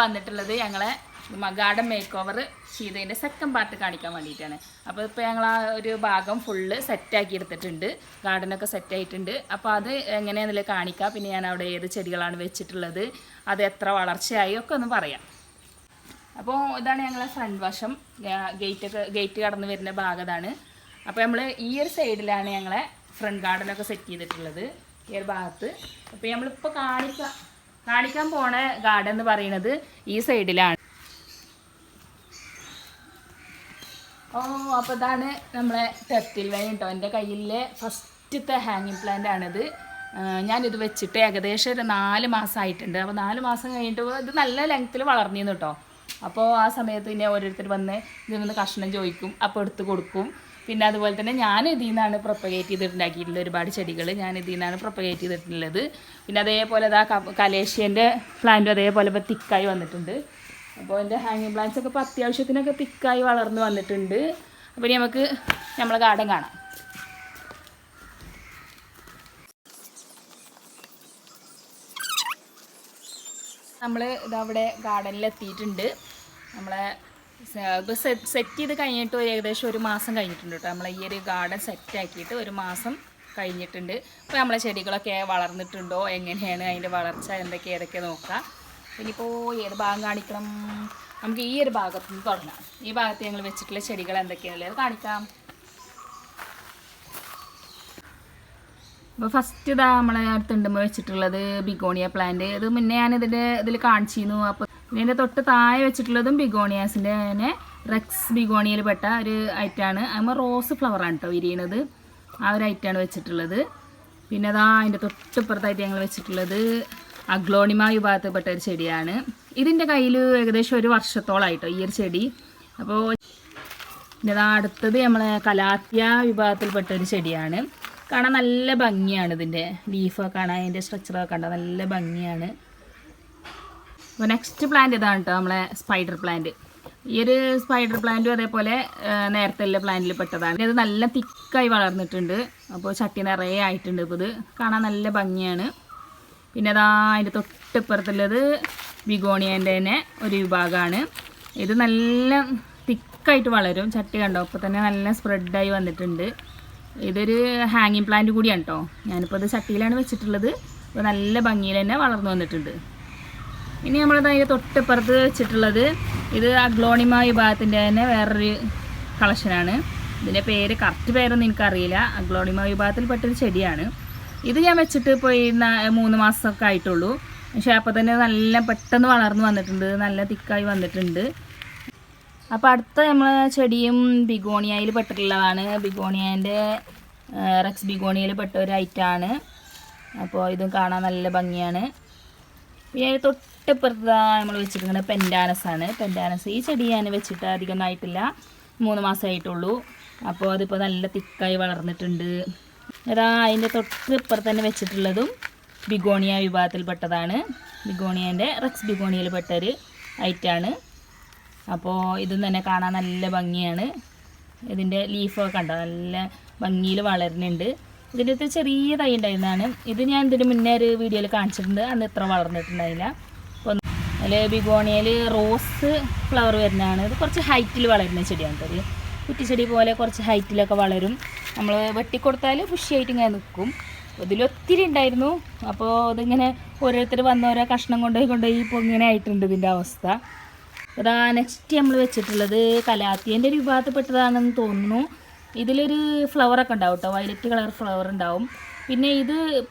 വന്നിട്ടുള്ളത് ഞങ്ങളെ garden make over ചെയ്തതിൻ്റെ സെക്കൻഡ് പാർട്ട് കാണിക്കാൻ വേണ്ടിയിട്ടാണ്. അപ്പോൾ ഇപ്പോൾ ഞങ്ങൾ ആ ഒരു ഭാഗം ഫുള്ള് സെറ്റാക്കി എടുത്തിട്ടുണ്ട്, ഗാർഡനൊക്കെ സെറ്റായിട്ടുണ്ട്. അപ്പോൾ അത് എങ്ങനെയാണെന്നില്ല കാണിക്കാം. പിന്നെ ഞാൻ അവിടെ ഏത് ചെടികളാണ് വെച്ചിട്ടുള്ളത്, അത് എത്ര വളർച്ചയായി ഒക്കെ ഒന്ന് പറയാം. അപ്പോൾ ഇതാണ് ഞങ്ങളെ ഫ്രണ്ട് വശം, ഗേറ്റ് കടന്ന് വരുന്ന ഭാഗത്താണ്. അപ്പോൾ നമ്മൾ ഈ ഒരു സൈഡിലാണ് ഞങ്ങളെ ഫ്രണ്ട് ഗാർഡനൊക്കെ സെറ്റ് ചെയ്തിട്ടുള്ളത്, ഈ ഒരു ഭാഗത്ത്. അപ്പോൾ നമ്മളിപ്പോൾ കാണിക്കാൻ പോണ ഗാർഡൻ എന്ന് പറയുന്നത് ഈ സൈഡിലാണ്. അപ്പോൾ ഇതാണ് നമ്മളെ ടെർട്ടിൽ വൈൻ കേട്ടോ. എൻ്റെ കയ്യിലെ ഫസ്റ്റത്തെ ഹാങ്ങിങ് പ്ലാന്റ് ആണിത്. ഞാനിത് വെച്ചിട്ട് ഏകദേശം ഒരു 4 മാസമായിട്ടുണ്ട്. അപ്പോൾ 4 മാസം കഴിഞ്ഞിട്ട് ഇത് നല്ല ലെങ്ത്തിൽ വളർന്നിരുന്നു കേട്ടോ. അപ്പോൾ ആ സമയത്ത് പിന്നെ ഓരോരുത്തർ വന്ന് ഇതിൽ നിന്ന് കഷ്ണം ചോദിക്കും, അപ്പോൾ എടുത്ത് കൊടുക്കും. പിന്നെ അതുപോലെ തന്നെ ഞാൻ ഇതിൽ നിന്നാണ് പ്രൊപ്പഗേറ്റ് ചെയ്തിട്ടുണ്ടാക്കിയിട്ടുള്ളത്, ഒരുപാട് ചെടികൾ ഞാൻ ഇതിൽ നിന്നാണ് പ്രൊപ്പഗേറ്റ് ചെയ്തിട്ടുള്ളത്. പിന്നെ അതേപോലെ ഇതാ കലേഷ്യൻ്റെ പ്ലാന്റും അതേപോലെ ഇപ്പോൾ തിക്കായി വന്നിട്ടുണ്ട്. അപ്പോൾ എൻ്റെ ഹാങ്ങിങ് പ്ലാന്റ്സ് ഒക്കെ ഇപ്പോൾ അത്യാവശ്യത്തിനൊക്കെ തിക്കായി വളർന്ന് വന്നിട്ടുണ്ട്. അപ്പോൾ നമുക്ക് നമ്മളെ ഗാർഡൻ കാണാം. നമ്മൾ ഇതവിടെ ഗാർഡനിൽ എത്തിയിട്ടുണ്ട്. നമ്മളെ ഇപ്പോൾ സെറ്റ് ചെയ്ത് കഴിഞ്ഞിട്ട് ഏകദേശം 1 മാസം കഴിഞ്ഞിട്ടുണ്ട് കേട്ടോ. നമ്മളെ ഈ ഒരു ഗാർഡൻ സെറ്റാക്കിയിട്ട് 1 മാസം കഴിഞ്ഞിട്ടുണ്ട്. അപ്പോൾ നമ്മളെ ചെടികളൊക്കെ വളർന്നിട്ടുണ്ടോ, എങ്ങനെയാണ് അതിൻ്റെ വളർച്ച, ഏതൊക്കെ നോക്കാം. ഇനിയിപ്പോൾ ഏത് ഭാഗം കാണിക്കണം, നമുക്ക് ഈ ഒരു ഭാഗത്ത് നിന്ന് തുടങ്ങാം. ഈ ഭാഗത്ത് ഞങ്ങൾ വെച്ചിട്ടുള്ള ചെടികൾ എന്തൊക്കെയാണുള്ളത് കാണിക്കാം. അപ്പോൾ ഫസ്റ്റ് ഇതാ നമ്മളെ അടുത്തുണ്ടുമ്പോൾ വെച്ചിട്ടുള്ളത് ബിഗോണിയ പ്ലാന്റ്. ഇത് മുന്നേ ഞാൻ ഇതിൽ കാണിച്ചിരുന്നു. അപ്പോൾ ഇതിൻ്റെ തൊട്ട് താഴെ വെച്ചിട്ടുള്ളതും ബിഗോണിയാസിൻ്റെ തന്നെ റെക്സ് ബിഗോണിയയിൽ പെട്ട ഒരു ഐറ്റമാണ്. നമ്മൾ റോസ് ഫ്ലവറാണ് കേട്ടോ വിരിയണത്, ആ ഒരു ഐറ്റമാണ് വെച്ചിട്ടുള്ളത്. പിന്നെ അതാ അതിൻ്റെ തൊട്ടിപ്പുറത്തായിട്ട് ഞങ്ങൾ വെച്ചിട്ടുള്ളത് അഗ്ലോണിമ വിഭാഗത്തിൽപ്പെട്ട ഒരു ചെടിയാണ്. ഇതിൻ്റെ കയ്യിൽ ഏകദേശം 1 വർഷത്തോളമായിട്ടോ ഈ ഒരു ചെടി. അപ്പോൾ ഇതാ അടുത്തത് നമ്മളെ കലാത്യ വിഭാഗത്തിൽപ്പെട്ട ഒരു ചെടിയാണ്. കാണാൻ നല്ല ഭംഗിയാണ്, ഇതിൻ്റെ ലീഫൊക്കെ കാണാൻ, അതിൻ്റെ സ്ട്രക്ചറൊക്കെ കണ്ടാൽ നല്ല ഭംഗിയാണ്. അപ്പോൾ നെക്സ്റ്റ് പ്ലാന്റ് ഇതാണ് കേട്ടോ, നമ്മളെ സ്പൈഡർ പ്ലാന്റ്. ഈ ഒരു സ്പൈഡർ പ്ലാന്റും അതേപോലെ നേരത്തെ ഉള്ള പ്ലാന്റിൽ പെട്ടതാണ്. ഇത് നല്ല തിക്കായി വളർന്നിട്ടുണ്ട്. അപ്പോൾ ചട്ടി നിറയെ ആയിട്ടുണ്ട്. ഇപ്പോൾ ഇത് കാണാൻ നല്ല ഭംഗിയാണ്. പിന്നെ അതാ അതിൻ്റെ തൊട്ടിപ്പുറത്തുള്ളത് ബിഗോണിയൻ്റെ തന്നെ ഒരു വിഭാഗമാണ്. ഇത് നല്ല തിക്കായിട്ട് വളരും, ചട്ടി കണ്ടോ ഇപ്പോൾ തന്നെ നല്ല സ്പ്രെഡായി വന്നിട്ടുണ്ട്. ഇതൊരു ഹാങ്ങിങ് പ്ലാന്റ് കൂടിയാണ് കേട്ടോ. ഞാനിപ്പോൾ ഇത് ചട്ടിയിലാണ് വെച്ചിട്ടുള്ളത്. അപ്പോൾ നല്ല ഭംഗിയിൽ തന്നെ വളർന്നു വന്നിട്ടുണ്ട്. ഇനി നമ്മളത് അതിൻ്റെ തൊട്ടിപ്പുറത്ത് വെച്ചിട്ടുള്ളത് ഇത് അഗ്ലോണിമ വിഭാഗത്തിൻ്റെ തന്നെ വേറൊരു കളക്ഷനാണ്. ഇതിൻ്റെ കറക്റ്റ് പേരൊന്നും എനിക്കറിയില്ല. അഗ്ലോണിമ വിഭാഗത്തിൽപ്പെട്ടൊരു ചെടിയാണ്. ഇത് ഞാൻ വെച്ചിട്ട് ഇപ്പോൾ 3 മാസമൊക്കെ ആയിട്ടുള്ളൂ. പക്ഷേ അപ്പോൾ തന്നെ നല്ല പെട്ടെന്ന് വളർന്നു വന്നിട്ടുണ്ട്, നല്ല തിക്കായി വന്നിട്ടുണ്ട്. അപ്പോൾ അടുത്ത നമ്മൾ ചെടിയും ബിഗോണിയയിൽ പെട്ടിട്ടുള്ളതാണ്. ബിഗോണിയൻ്റെ റെക്സ് ബിഗോണിയയിൽ പെട്ട ഒരു ഐറ്റമാണ്. അപ്പോൾ ഇതും കാണാൻ നല്ല ഭംഗിയാണ്. പിന്നെ തൊട്ടിപ്പുറത്ത് നമ്മൾ വെച്ചിരിക്കുന്നത് പെൻഡാനസാണ്. പെൻഡാനസ് ഈ ചെടി ഞാൻ വെച്ചിട്ട് അധികം ആയിട്ടില്ല, 3 മാസമായിട്ടുള്ളൂ. അപ്പോൾ അതിപ്പോൾ നല്ല തിക്കായി വളർന്നിട്ടുണ്ട്. അതാ അതിൻ്റെ തൊട്ടിപ്പുറത്ത് തന്നെ വെച്ചിട്ടുള്ളതും ബിഗോണിയ വിഭാഗത്തിൽപ്പെട്ടതാണ്. ബിഗോണിയൻ്റെ റെക്സ് ബിഗോണിയയിൽ പെട്ടൊരു ഐറ്റമാണ്. അപ്പോൾ ഇതും തന്നെ കാണാൻ നല്ല ഭംഗിയാണ്. ഇതിൻ്റെ ലീഫൊക്കെ കണ്ടോ നല്ല ഭംഗിയിൽ വളരുന്നുണ്ട്. ഇതിൻ്റെ അടുത്ത് ചെറിയ തൈ ഉണ്ടായിരുന്നതാണ്. ഇത് ഞാൻ ഇതിന് മുന്നേ ഒരു വീഡിയോയിൽ കാണിച്ചിട്ടുണ്ട്, അന്ന് ഇത്ര വളർന്നിട്ടുണ്ടായില്ല. അപ്പോൾ അതിൽ ബിഗോണിയയിൽ റോസ് ഫ്ലവർ വരുന്നതാണ്. ഇത് കുറച്ച് ഹൈറ്റിൽ വളരുന്ന ചെടിയാണ് കേട്ടോ. കുറ്റിച്ചെടി പോലെ കുറച്ച് ഹൈറ്റിലൊക്കെ വളരും. നമ്മൾ വെട്ടിക്കൊടുത്താൽ ബുഷിയായിട്ട് ഇങ്ങനെ നിൽക്കും. ഇതിലൊത്തിരി ഉണ്ടായിരുന്നു. അപ്പോൾ ഇതിങ്ങനെ ഓരോരുത്തർ വന്ന ഓരോ കഷ്ണം കൊണ്ടുപോയി ഇപ്പോൾ ഇങ്ങനെ ആയിട്ടുണ്ട് ഇതിൻ്റെ അവസ്ഥ. അതാ നെക്സ്റ്റ് നമ്മൾ വെച്ചിട്ടുള്ളത് കലാത്തിയൻ്റെ ഒരു വിഭാഗത്തിൽപ്പെട്ടതാണെന്ന് തോന്നുന്നു. ഇതിലൊരു ഫ്ലവറൊക്കെ ഉണ്ടാവും കേട്ടോ, വയലറ്റ് കളർ ഫ്ലവർ ഉണ്ടാവും.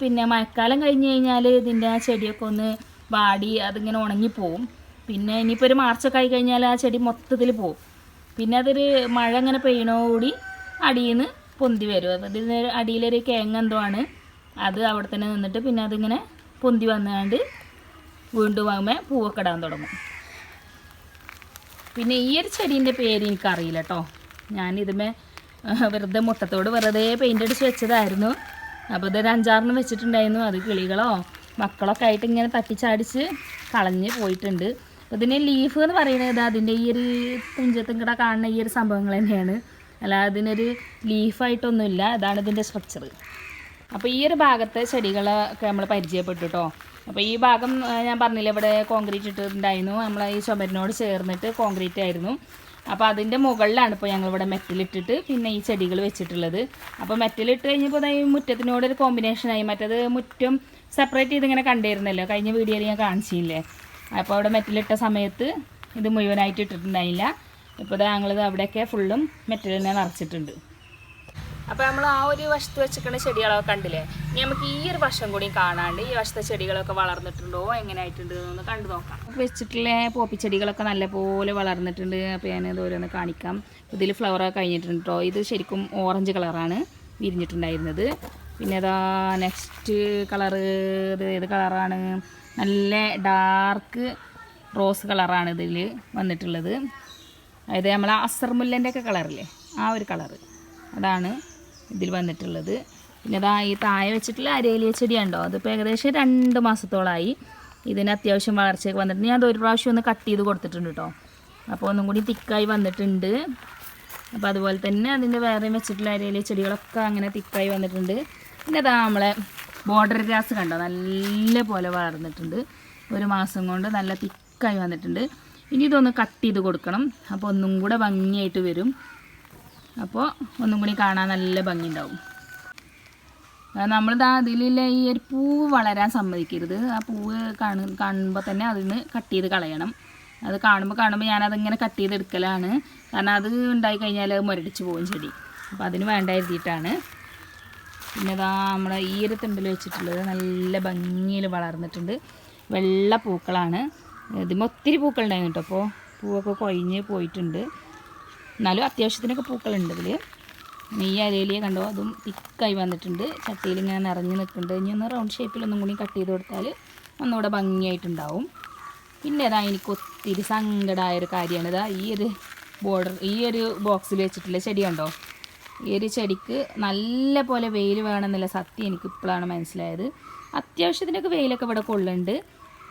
പിന്നെ മഴക്കാലം കഴിഞ്ഞ് കഴിഞ്ഞാൽ ഇതിൻ്റെ ആ ചെടിയൊക്കെ ഒന്ന് വാടി അതിങ്ങനെ ഉണങ്ങിപ്പോവും. പിന്നെ ഇനിയിപ്പോൾ ഒരു മാർച്ചൊക്കെ ആയി കഴിഞ്ഞാൽ ആ ചെടി മൊത്തത്തിൽ പോവും. പിന്നെ അതൊരു മഴ ഇങ്ങനെ പെയ്യണോടുകൂടി അടിയിൽ നിന്ന് പൊന്തി വരും. അപ്പോൾ ഇതിന് അടിയിലൊരു കിഴങ്ങ് എന്തോ ആണ്, അത് അവിടെ തന്നെ നിന്നിട്ട് പിന്നെ അതിങ്ങനെ പൊന്തി വന്നുകൊണ്ട് വീണ്ടും ആകുമ്പോൾ പൂവൊക്കെ ഇടാൻ തുടങ്ങും. പിന്നെ ഈ ഒരു ചെടീൻ്റെ പേര് എനിക്കറിയില്ല കേട്ടോ. ഞാനിതുമേ വെറുതെ മുട്ടത്തോട് വെറുതെ പെയിൻ്റ് അടിച്ച് വെച്ചതായിരുന്നു. അപ്പോൾ ഇതൊരു 5-6 വെച്ചിട്ടുണ്ടായിരുന്നു. അത് കിളികളോ മക്കളൊക്കെ ആയിട്ട് ഇങ്ങനെ തട്ടിച്ചാടിച്ച് കളഞ്ഞ് പോയിട്ടുണ്ട്. ഇതിന് ലീഫ് എന്ന് പറയുന്നത് അതിൻ്റെ ഈ ഒരു തുഞ്ചത്തും കൂടെ കാണുന്ന ഈ ഒരു സംഭവങ്ങൾ തന്നെയാണ്, അല്ലാതെ അതിനൊരു ലീഫായിട്ടൊന്നുമില്ല. ഇതാണ് ഇതിൻ്റെ സ്ട്രക്ചർ. അപ്പോൾ ഈ ഒരു ഭാഗത്തെ ചെടികളൊക്കെ നമ്മൾ പരിചയപ്പെട്ടു കേട്ടോ. അപ്പോൾ ഈ ഭാഗം ഞാൻ പറഞ്ഞില്ല, ഇവിടെ കോൺക്രീറ്റ് ഇട്ടിട്ടുണ്ടായിരുന്നു. നമ്മളെ ഈ ചുമരിനോട് ചേർന്നിട്ട് കോൺക്രീറ്റ് ആയിരുന്നു. അപ്പോൾ അതിൻ്റെ മുകളിലാണ് ഇപ്പോൾ ഞങ്ങളിവിടെ മെറ്റലിട്ടിട്ട് പിന്നെ ഈ ചെടികൾ വെച്ചിട്ടുള്ളത്. അപ്പോൾ മെറ്റലിട്ട് കഴിഞ്ഞപ്പോൾ ഈ മുറ്റത്തിനോടൊരു കോമ്പിനേഷനായി. മറ്റേത് മുറ്റം സെപ്പറേറ്റ് ചെയ്തിങ്ങനെ കണ്ടിരുന്നല്ലോ, കഴിഞ്ഞ വീഡിയോയിൽ ഞാൻ കാണിച്ചില്ലേ. അപ്പോൾ അവിടെ മെറ്റലിട്ട സമയത്ത് ഇത് മുഴുവനായിട്ട് ഇട്ടിട്ടുണ്ടായില്ല. ഇപ്പോൾ ഞങ്ങളിത് അവിടെയൊക്കെ ഫുള്ളും മെറ്റൽ തന്നെ നിറച്ചിട്ടുണ്ട്. അപ്പോൾ നമ്മൾ ആ ഒരു വശത്ത് വെച്ചിരിക്കുന്ന ചെടികളൊക്കെ കണ്ടില്ലേ. ഇനി നമുക്ക് ഈ ഒരു വശം കൂടി കാണാണ്ട് ഈ വശത്തെ ചെടികളൊക്കെ വളർന്നിട്ടുണ്ടോ എങ്ങനെ ആയിട്ടുണ്ട് എന്ന് കണ്ടു നോക്കാം. വെച്ചിട്ടുള്ള പോപ്പിച്ചെടികളൊക്കെ നല്ലപോലെ വളർന്നിട്ടുണ്ട്. അപ്പോൾ ഞാനത് ഓരോന്ന് കാണിക്കാം. ഇതിൽ ഫ്ലവറൊക്കെ കഴിഞ്ഞിട്ടുണ്ട് കേട്ടോ. ഇത് ശരിക്കും ഓറഞ്ച് കളറാണ് വിരിഞ്ഞിട്ടുണ്ടായിരുന്നത്. പിന്നെ അതാ നെക്സ്റ്റ് കളറ്, ഇത് ഏത് കളറാണ്, നല്ല ഡാർക്ക് റോസ് കളറാണ് ഇതിൽ വന്നിട്ടുള്ളത്. അതായത് നമ്മളെ അസർമുല്ലൻ്റെ ഒക്കെ കളറില്ലേ, ആ ഒരു കളറ് അതാണ് ഇതിൽ വന്നിട്ടുള്ളത്. പിന്നെ അതാ ഈ താഴെ വെച്ചിട്ടുള്ള അരേലിയ ചെടിയുണ്ടോ, അതിപ്പോൾ ഏകദേശം 2 മാസത്തോളമായി. ഇതിന് അത്യാവശ്യം വളർച്ചയൊക്കെ വന്നിട്ടുണ്ട്. ഞാൻ അതൊരു പ്രാവശ്യം ഒന്ന് കട്ട് ചെയ്ത് കൊടുത്തിട്ടുണ്ട് കേട്ടോ. അപ്പോൾ ഒന്നും കൂടി തിക്കായി വന്നിട്ടുണ്ട്. അപ്പോൾ അതുപോലെ തന്നെ അതിൻ്റെ വേറെ വെച്ചിട്ടുള്ള അരേലിയ ചെടികളൊക്കെ അങ്ങനെ തിക്കായി വന്നിട്ടുണ്ട്. പിന്നെ അതാ നമ്മളെ ബോർഡർ ഗ്രാസ് കണ്ടോ, നല്ല പോലെ വളർന്നിട്ടുണ്ട്. 1 മാസം കൊണ്ട് നല്ല തിക്കായി വന്നിട്ടുണ്ട്. ഇനി ഇതൊന്ന് കട്ട് ചെയ്ത് കൊടുക്കണം. അപ്പോൾ ഒന്നും കൂടെ ഭംഗിയായിട്ട് വരും. അപ്പോൾ ഒന്നും കൂടി കാണാൻ നല്ല ഭംഗി ഉണ്ടാവും. നമ്മളിതാ അതിലുള്ള ഈ ഒരു പൂവ് വളരാൻ സമ്മതിക്കരുത്. ആ പൂവ് കാണുമ്പോൾ തന്നെ അതിന് കട്ട് ചെയ്ത് കളയണം. അത് കാണുമ്പോൾ ഞാനതിങ്ങനെ കട്ട് ചെയ്തെടുക്കലാണ്. കാരണം അത് ഉണ്ടായി കഴിഞ്ഞാൽ അത് മുരടിച്ച് പോകും ചെടി. അപ്പോൾ അതിന് വേണ്ട എഴുതിയിട്ടാണ്. പിന്നെ ഇതാ നമ്മളെ ഈ ഒരു തിണ്ടിൽ വെച്ചിട്ടുള്ളത് നല്ല ഭംഗിയിൽ വളർന്നിട്ടുണ്ട്. വെള്ള പൂക്കളാണ്. ഇതിന് ഒത്തിരി പൂക്കളുണ്ടായിരുന്നു കേട്ടോ. അപ്പോൾ പൂവൊക്കെ കൊഴിഞ്ഞ് പോയിട്ടുണ്ട്. എന്നാലും അത്യാവശ്യത്തിനൊക്കെ പൂക്കളുണ്ട് ഇതിൽ. ഈ അരയിലിയെ കണ്ടോ, അതും തിക്കായി വന്നിട്ടുണ്ട്. ചട്ടിയിൽ ഇങ്ങനെ നിറഞ്ഞ് നിൽക്കുന്നുണ്ട്. ഇനി ഒന്ന് റൗണ്ട് ഷേപ്പിലൊന്നും കൂടി കട്ട് ചെയ്ത് കൊടുത്താൽ ഒന്നുകൂടെ ഭംഗിയായിട്ടുണ്ടാവും. പിന്നെ അതാ എനിക്ക് ഒത്തിരി സങ്കടമായൊരു കാര്യമാണ്. ഇതാ ഈ ഒരു ബോക്സിൽ വെച്ചിട്ടുള്ള ചെടി കണ്ടോ. ഈ ഒരു ചെടിക്ക് നല്ല പോലെ വെയിൽ വേണമെന്നുള്ള സത്യം എനിക്ക് ഇപ്പോഴാണ് മനസ്സിലായത്. അത്യാവശ്യത്തിനൊക്കെ വെയിലൊക്കെ ഇവിടെ കൊള്ളുന്നുണ്ട്.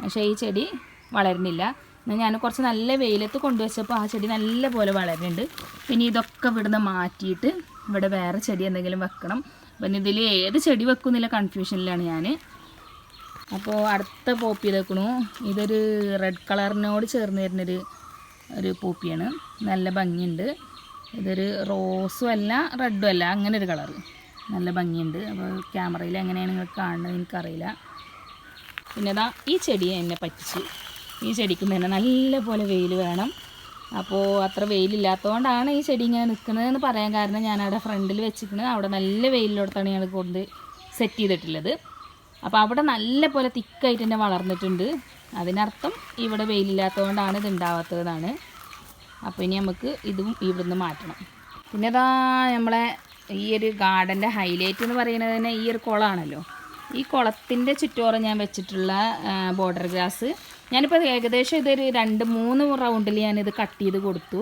പക്ഷേ ഈ ചെടി വളരുന്നില്ല. എന്നാൽ ഞാൻ കുറച്ച് നല്ല വെയിലത്ത് കൊണ്ടുവച്ചപ്പോൾ ആ ചെടി നല്ല പോലെ വളരുന്നുണ്ട്. പിന്നെ ഇതൊക്കെ ഇവിടുന്ന് മാറ്റിയിട്ട് ഇവിടെ വേറെ ചെടി എന്തെങ്കിലും വെക്കണം. പിന്നെ ഇതിൽ ഏത് ചെടി വെക്കുന്നില്ല കൺഫ്യൂഷനിലാണ് ഞാൻ. അപ്പോൾ അടുത്ത പോപ്പി വെക്കണു. ഇതൊരു റെഡ് കളറിനോട് ചേർന്ന് വരുന്നൊരു പോപ്പിയാണ്. നല്ല ഭംഗിയുണ്ട്. ഇതൊരു റോസും അല്ല റെഡും അല്ല, അങ്ങനെ ഒരു കളറ്. നല്ല ഭംഗിയുണ്ട്. അപ്പോൾ ക്യാമറയിൽ എങ്ങനെയാണ് നിങ്ങൾക്ക് കാണുന്നത് എനിക്കറിയില്ല. പിന്നെ ഇതാ ഈ ചെടിയെ എന്നെ പറ്റിച്ച്. ഈ ചെടിക്ക് തന്നെ നല്ല പോലെ വെയിൽ വേണം. അപ്പോൾ അത്ര വെയിലില്ലാത്തതുകൊണ്ടാണ് ഈ ചെടി ഇങ്ങനെ നിൽക്കുന്നതെന്ന് പറയാൻ കാരണം, ഞാനവിടെ ഫ്രണ്ടിൽ വെച്ചിരിക്കുന്നത് അവിടെ നല്ല വെയിലിലോടത്താണ് ഞാൻ കൊണ്ട് സെറ്റ് ചെയ്തിട്ടുള്ളത്. അപ്പോൾ അവിടെ നല്ല പോലെ തിക്കായിട്ട് തന്നെ വളർന്നിട്ടുണ്ട്. അതിനർത്ഥം ഇവിടെ വെയിലില്ലാത്തതുകൊണ്ടാണ് ഇത് ഉണ്ടാവാത്തതാണ്. അപ്പോൾ ഇനി നമുക്ക് ഇതും ഇവിടുന്ന് മാറ്റണം. പിന്നെ ഇതാ നമ്മളെ ഈ ഒരു ഗാർഡൻ്റെ ഹൈലൈറ്റ് എന്ന് പറയുന്നത് തന്നെ ഈ ഒരു കുളമാണല്ലോ. ഈ കുളത്തിൻ്റെ ചുറ്റോറം ഞാൻ വെച്ചിട്ടുള്ള ബോർഡർ ഗ്രാസ് ഞാനിപ്പോൾ ഏകദേശം ഇതൊരു 2-3 റൗണ്ടിൽ ഞാനിത് കട്ട് ചെയ്ത് കൊടുത്തു.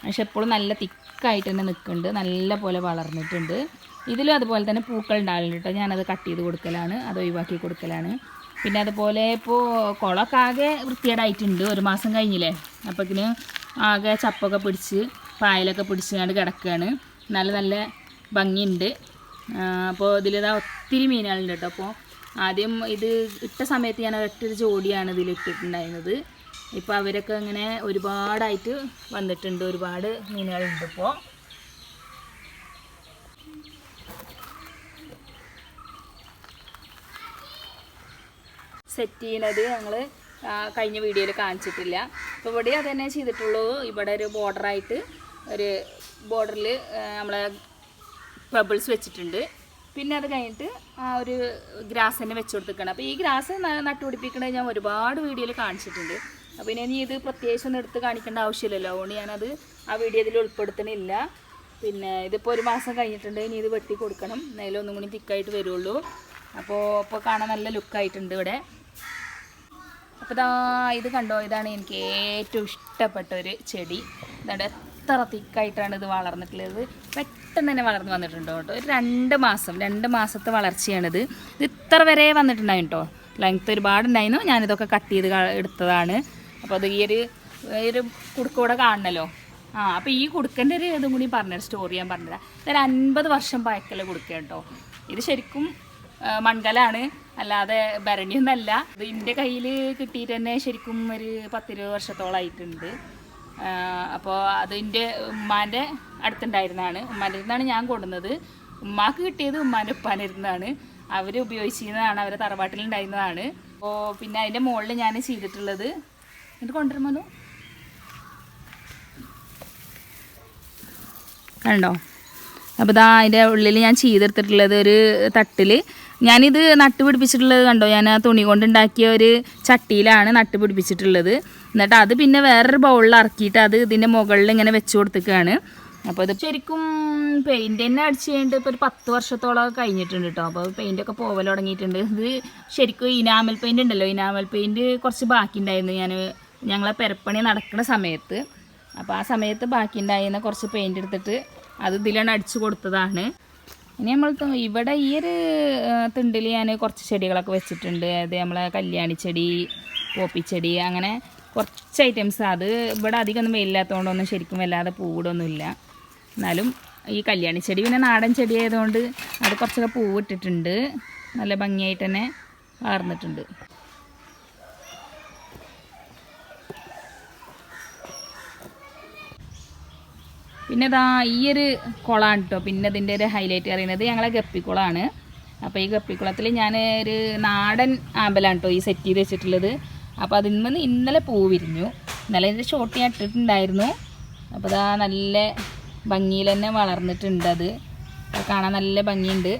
പക്ഷെ എപ്പോഴും നല്ല തിക്കായിട്ട് തന്നെ നിൽക്കുന്നുണ്ട്. നല്ല പോലെ വളർന്നിട്ടുണ്ട്. ഇതിലും അതുപോലെ തന്നെ പൂക്കൾ ഉണ്ടാവില്ല കേട്ടോ. ഞാനത് കട്ട് ചെയ്ത് കൊടുക്കലാണ്, അത് ഒഴിവാക്കി കൊടുക്കലാണ്. പിന്നെ അതുപോലെ ഇപ്പോൾ കുളമൊക്കെ ആകെ വൃത്തികേടായിട്ടുണ്ട്. 1 മാസം കഴിഞ്ഞില്ലേ. അപ്പോൾ ഇതിന് ആകെ ചപ്പൊക്കെ പിടിച്ച് പായലൊക്കെ പിടിച്ചുകൊണ്ട് കിടക്കുകയാണ്. നല്ല ഭംഗിയുണ്ട്. അപ്പോൾ ഇതിലിതാ ഒത്തിരി മീനുകളുണ്ട് കേട്ടോ. അപ്പോൾ ആദ്യം ഇത് ഇട്ട സമയത്ത് ഞാൻ ഒറ്റൊരു ജോഡിയാണ് ഇതിലിട്ടിട്ടുണ്ടായിരുന്നത്. ഇപ്പോൾ അവരൊക്കെ ഇങ്ങനെ ഒരുപാടായിട്ട് വന്നിട്ടുണ്ട്. ഒരുപാട് മീനുകളുണ്ട്. ഇപ്പോൾ സെറ്റ് ചെയ്യുന്നത് ഞങ്ങൾ കഴിഞ്ഞ വീഡിയോയിൽ കാണിച്ചിട്ടില്ല. അപ്പോൾ ഇവിടെ അതന്നെ ചെയ്തിട്ടുള്ളൂ. ഇവിടെ ഒരു ബോർഡറായിട്ട് ഒരു ബോർഡറിൽ നമ്മളെ ബബിൾസ് വെച്ചിട്ടുണ്ട്. പിന്നെ അത് കഴിഞ്ഞിട്ട് ആ ഒരു ഗ്രാസ് തന്നെ വെച്ച് കൊടുത്തിരിക്കണം. അപ്പോൾ ഈ ഗ്രാസ് നട്ടുപിടിപ്പിക്കുന്നത് ഞാൻ ഒരുപാട് വീഡിയോയിൽ കാണിച്ചിട്ടുണ്ട്. അപ്പോൾ ഇനി ഇത് പ്രത്യേകിച്ച് ഒന്നും എടുത്ത് കാണിക്കേണ്ട ആവശ്യമില്ലല്ലോ. അതുകൊണ്ട് ഞാനത് ആ വീഡിയോ ഇതിൽ ഉൾപ്പെടുത്തണില്ല. പിന്നെ ഇതിപ്പോൾ 1 മാസം കഴിഞ്ഞിട്ടുണ്ട്. ഇനി ഇത് വെട്ടി കൊടുക്കണം, എന്നാലും ഒന്നും കൂടി തിക്കായിട്ട് വരുള്ളൂ. അപ്പോൾ കാണാൻ നല്ല ലുക്കായിട്ടുണ്ട് ഇവിടെ. അപ്പോൾ ഇത് കണ്ടോ, ഇതാണ് എനിക്ക് ഏറ്റവും ഇഷ്ടപ്പെട്ട ഒരു ചെടി. ഇതാണ്ട് എത്ര തിക്കായിട്ടാണ് ഇത് വളർന്നിട്ടുള്ളത്. പെട്ടെന്ന് തന്നെ വളർന്ന് വന്നിട്ടുണ്ടോ കേട്ടോ. ഒരു 2 മാസത്തെ വളർച്ചയാണിത്. ഇത് ഇത്ര വരെ വന്നിട്ടുണ്ടായിരുന്നു കേട്ടോ. ലെങ്ത്ത് ഒരുപാടുണ്ടായിരുന്നു. ഞാനിതൊക്കെ കട്ട് ചെയ്ത് എടുത്തതാണ്. അപ്പോൾ അത് ഈ ഒരു കുടുക്കൂടെ കാണണമല്ലോ. അപ്പോൾ ഈ കുടുക്കൻ്റെ ഒരു ഇതും കൂടി പറഞ്ഞൊരു സ്റ്റോറി ഞാൻ പറഞ്ഞുതരാം. ഇതൊരു 50 വർഷം പഴക്കമുള്ള കുടുക്ക കേട്ടോ. ഇത് ശരിക്കും മൺകലാണ്. അല്ലാതെ ഭരണിയൊന്നല്ല. ഇത് എൻ്റെ കയ്യിൽ കിട്ടിയിട്ട് തന്നെ ശരിക്കും ഒരു 10-20 വർഷത്തോളമായിട്ടുണ്ട്. അപ്പോൾ അതിൻ്റെ ഉമ്മാൻ്റെ അടുത്തുണ്ടായിരുന്നതാണ്. ഉമ്മാൻ്റെ അടുത്താണ് ഞാൻ കൊണ്ടുവന്നത്. ഉമ്മാക്ക് കിട്ടിയത് ഉമ്മാൻ്റെ ഉപ്പാൻ്റെ അടുത്താണ്. അവർ ഉപയോഗിച്ചിരുന്നതാണ്, അവരെ തറവാട്ടിലുണ്ടായിരുന്നതാണ്. അപ്പോൾ പിന്നെ അതിൻ്റെ മുകളിൽ ഞാൻ ചെയ്തിട്ടുള്ളത് എന്നിട്ട് കൊണ്ടുവരുമ്പോൾ കണ്ടോ. അപ്പോൾ ഇതാ അതിൻ്റെ ഉള്ളിൽ ഞാൻ ചെയ്തെടുത്തിട്ടുള്ളത് ഒരു തട്ടിൽ ഞാനിത് നട്ട് പിടിപ്പിച്ചിട്ടുള്ളത് കണ്ടോ. ഞാൻ ആ തുണി കൊണ്ടുണ്ടാക്കിയ ഒരു ചട്ടിയിലാണ് നട്ട് പിടിപ്പിച്ചിട്ടുള്ളത്. എന്നിട്ട് അത് പിന്നെ വേറൊരു ബൗളിൽ ഇറക്കിയിട്ട് അത് ഇതിൻ്റെ മുകളിൽ ഇങ്ങനെ വെച്ച് കൊടുത്തിക്കുകയാണ്. അപ്പോൾ ഇത് ശരിക്കും പെയിൻറ്റ് തന്നെ അടിച്ച് കഴിഞ്ഞിട്ട് ഇപ്പോൾ ഒരു 10 വർഷത്തോളം കഴിഞ്ഞിട്ടുണ്ട് കേട്ടോ. അപ്പോൾ പെയിൻറ്റൊക്കെ പോവൽ തുടങ്ങിയിട്ടുണ്ട്. ഇത് ശരിക്കും ഇനാമൽ പെയിൻറ്റ് ഉണ്ടല്ലോ, ഇനാമൽ പെയിൻറ്റ് കുറച്ച് ബാക്കി ഉണ്ടായിരുന്നു ഞങ്ങളെ പെരപ്പണി നടക്കുന്ന സമയത്ത്. അപ്പോൾ ആ സമയത്ത് ബാക്കി ഉണ്ടായിരുന്ന കുറച്ച് പെയിൻറ്റ് എടുത്തിട്ട് അത് ഇതിലാണ് അടിച്ചു കൊടുത്തതാണ്. ഇനി നമ്മൾ ഇവിടെ ഈ ഒരു തിണ്ടിൽ ഞാൻ കുറച്ച് ചെടികളൊക്കെ വെച്ചിട്ടുണ്ട്. അത് നമ്മളെ കല്യാണി ചെടി, പോപ്പിച്ചെടി, അങ്ങനെ കുറച്ച് ഐറ്റംസ്. അത് ഇവിടെ അധികമൊന്നും വെയിലാത്തതുകൊണ്ടൊന്നും ശരിക്കും വല്ലാതെ പൂവിടൊന്നുമില്ല. എന്നാലും ഈ കല്യാണി ചെടി പിന്നെ നാടൻ ചെടി ആയതുകൊണ്ട് അത് കുറച്ചൊക്കെ പൂവിട്ടിട്ടുണ്ട്. നല്ല ഭംഗിയായിട്ട് തന്നെ വളർന്നിട്ടുണ്ട്. പിന്നെ ഇതാ ഈ ഒരു കുളമാണ് കേട്ടോ. പിന്നെ ഇതിൻ്റെ ഒരു ഹൈലൈറ്റ് പറയുന്നത് ഞങ്ങളെ ഗപ്പിക്കുളമാണ്. അപ്പോൾ ഈ ഗപ്പിക്കുളത്തിൽ ഞാൻ ഒരു നാടൻ ആമ്പലാണ് കേട്ടോ ഈ സെറ്റ് ചെയ്ത് വെച്ചിട്ടുള്ളത്. അപ്പോൾ അതിൽ നിന്ന് ഇന്നലെ പൂ വിരിഞ്ഞു. ഇന്നലെ ഇതിൻ്റെ ഷോട്ട് ഞാൻ ഇട്ടിട്ടുണ്ടായിരുന്നു. അപ്പോൾ ഇതാ നല്ല ഭംഗിയിൽ തന്നെ വളർന്നിട്ടുണ്ട്. അത് കാണാൻ നല്ല ഭംഗിയുണ്ട്.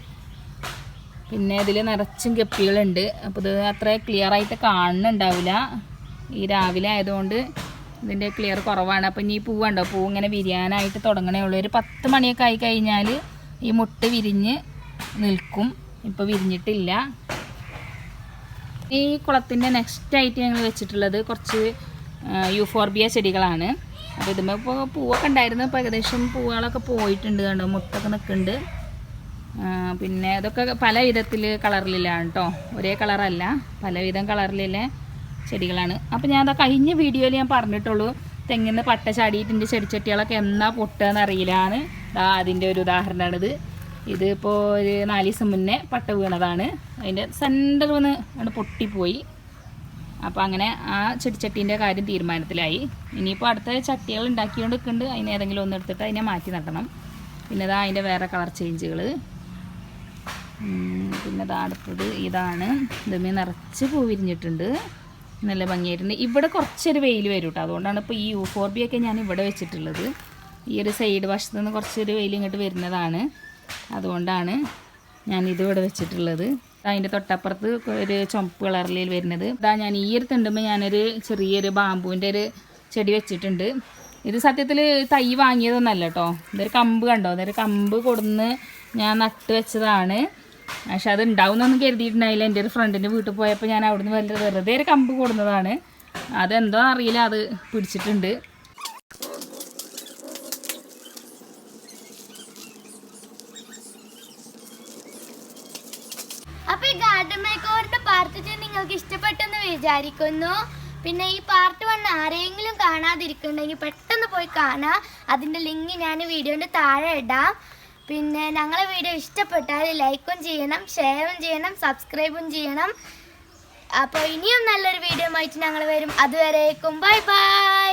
പിന്നെ ഇതിൽ നിറച്ചും ഗപ്പികളുണ്ട്. അപ്പോൾ ഇത് അത്ര ക്ലിയറായിട്ട് കാണുന്നുണ്ടാവില്ല, ഈ രാവിലെ ആയതുകൊണ്ട് ഇതിൻ്റെ ക്ലിയർ കുറവാണ്. അപ്പം ഇനി പൂവുണ്ടോ, പൂ ഇങ്ങനെ വിരിയാനായിട്ട് തുടങ്ങണേ ഉള്ളൂ. ഒരു 10 മണിയൊക്കെ ആയി കഴിഞ്ഞാൽ ഈ മുട്ട് വിരിഞ്ഞ് നിൽക്കും. ഇപ്പോൾ വിരിഞ്ഞിട്ടില്ല. ഈ കുളത്തിൻ്റെ നെക്സ്റ്റായിട്ട് ഞങ്ങൾ വെച്ചിട്ടുള്ളത് കുറച്ച് യൂഫോർബിയ ചെടികളാണ്. അപ്പോൾ ഇതുമ്പോൾ ഇപ്പോൾ പൂവൊക്കെ ഉണ്ടായിരുന്നു. ഇപ്പോൾ ഏകദേശം പൂവുകളൊക്കെ പോയിട്ടുണ്ട് കണ്ടോ, മുട്ടൊക്കെ നിൽക്കുന്നുണ്ട്. പിന്നെ ഇതൊക്കെ പല വിധത്തിൽ കളറിലാണ് കേട്ടോ, ഒരേ കളറല്ല, പലവിധം കളറിലുള്ള ചെടികളാണ്. അപ്പോൾ ഞാൻ അതാ കഴിഞ്ഞ വീഡിയോയിൽ ഞാൻ പറഞ്ഞിട്ടുള്ളൂ തെങ്ങിന്ന് പട്ട ചാടിയിട്ടിൻ്റെ ചെടിച്ചട്ടികളൊക്കെ എന്നാ പൊട്ടുകയെന്ന് അറിയില്ലാണ്. അതിൻ്റെ ഒരു ഉദാഹരണമാണിത്. ഇതിപ്പോൾ ഒരു 4 ദിവസം മുന്നേ പട്ട വീണതാണ്. അതിൻ്റെ സെൻറ്ററിൽ നിന്ന് അവിടെ പൊട്ടിപ്പോയി. അപ്പോൾ അങ്ങനെ ആ ചെടിച്ചട്ടീൻ്റെ കാര്യം തീരുമാനത്തിലായി. ഇനിയിപ്പോൾ അടുത്ത ചട്ടികൾ ഉണ്ടാക്കിക്കൊണ്ട് നിൽക്കുന്നുണ്ട്. അതിന് ഏതെങ്കിലും ഒന്ന് എടുത്തിട്ട് അതിനെ മാറ്റി നടണം. പിന്നെ ഇതാ അതിൻ്റെ വേറെ കളർ ചേഞ്ചുകൾ. പിന്നെ ഇതാ അടുത്തത് ഇതാണ്. ഇതുമേ നിറച്ച് പൂ വിരിഞ്ഞിട്ടുണ്ട്, നല്ല ഭംഗിയായിട്ടുണ്ട്. ഇവിടെ കുറച്ചൊരു വെയിൽ വരും കേട്ടോ. അതുകൊണ്ടാണ് ഇപ്പോൾ ഈ യൂഫോർബിയൊക്കെ ഞാൻ ഇവിടെ വെച്ചിട്ടുള്ളത്. ഈ ഒരു സൈഡ് വശത്ത് നിന്ന് കുറച്ചൊരു വെയിൽ ഇങ്ങോട്ട് വരുന്നതാണ്. അതുകൊണ്ടാണ് ഞാനിതിവിടെ വെച്ചിട്ടുള്ളത്. അതിൻ്റെ തൊട്ടപ്പുറത്ത് ഒരു ചുമപ്പ് കളറിൽ വരുന്നത് ഇതാ. ഞാൻ ഈ ഒരു തിണ്ടുമ്പോൾ ഞാനൊരു ചെറിയൊരു ബാമ്പുവിൻ്റെ ഒരു ചെടി വെച്ചിട്ടുണ്ട്. ഇത് സത്യത്തിൽ തൈ വാങ്ങിയതൊന്നല്ല കേട്ടോ. ഇതൊരു കമ്പ് കണ്ടോ, ഇതൊരു കമ്പ് കൊടുന്ന് ഞാൻ നട്ട് വെച്ചതാണ്. പക്ഷെ അത് ഉണ്ടാവുന്നൊന്നും കരുതിയിട്ടുണ്ടായില്ല. എൻ്റെ ഒരു ഫ്രണ്ടിൻ്റെ വീട്ടിൽ പോയപ്പോൾ ഞാൻ അവിടുന്ന് വെറുതെ ഒരു കമ്പ് കൊടുന്നതാണ്. അതെന്തോ അറിയില്ല, അത് പിടിച്ചിട്ടുണ്ട്. അപ്പോൾ ഈ ഗാർഡൻ മേക്കോവറിന്റെ പാർട്ട് 2 നിങ്ങൾക്ക് ഇഷ്ടപ്പെട്ടെന്ന് വിചാരിക്കുന്നു. പിന്നെ ഈ പാർട്ട് 1 ആരെങ്കിലും കാണാതിരിക്കുന്നുണ്ടെങ്കിൽ പെട്ടെന്ന് പോയി കാണാം. അതിൻ്റെ ലിങ്ക് ഞാൻ വീഡിയോൻ്റെ താഴെ ഇടാം. പിന്നെ ഞങ്ങളെ വീഡിയോ ഇഷ്ടപ്പെട്ടാൽ ലൈക്കും ചെയ്യണം, ഷെയറും ചെയ്യണം, സബ്സ്ക്രൈബും ചെയ്യണം. അപ്പോൾ ഇനിയും നല്ലൊരു വീഡിയോ ആയിട്ട് ഞങ്ങൾ വരും. അതുവരേക്കും ബൈ ബൈ.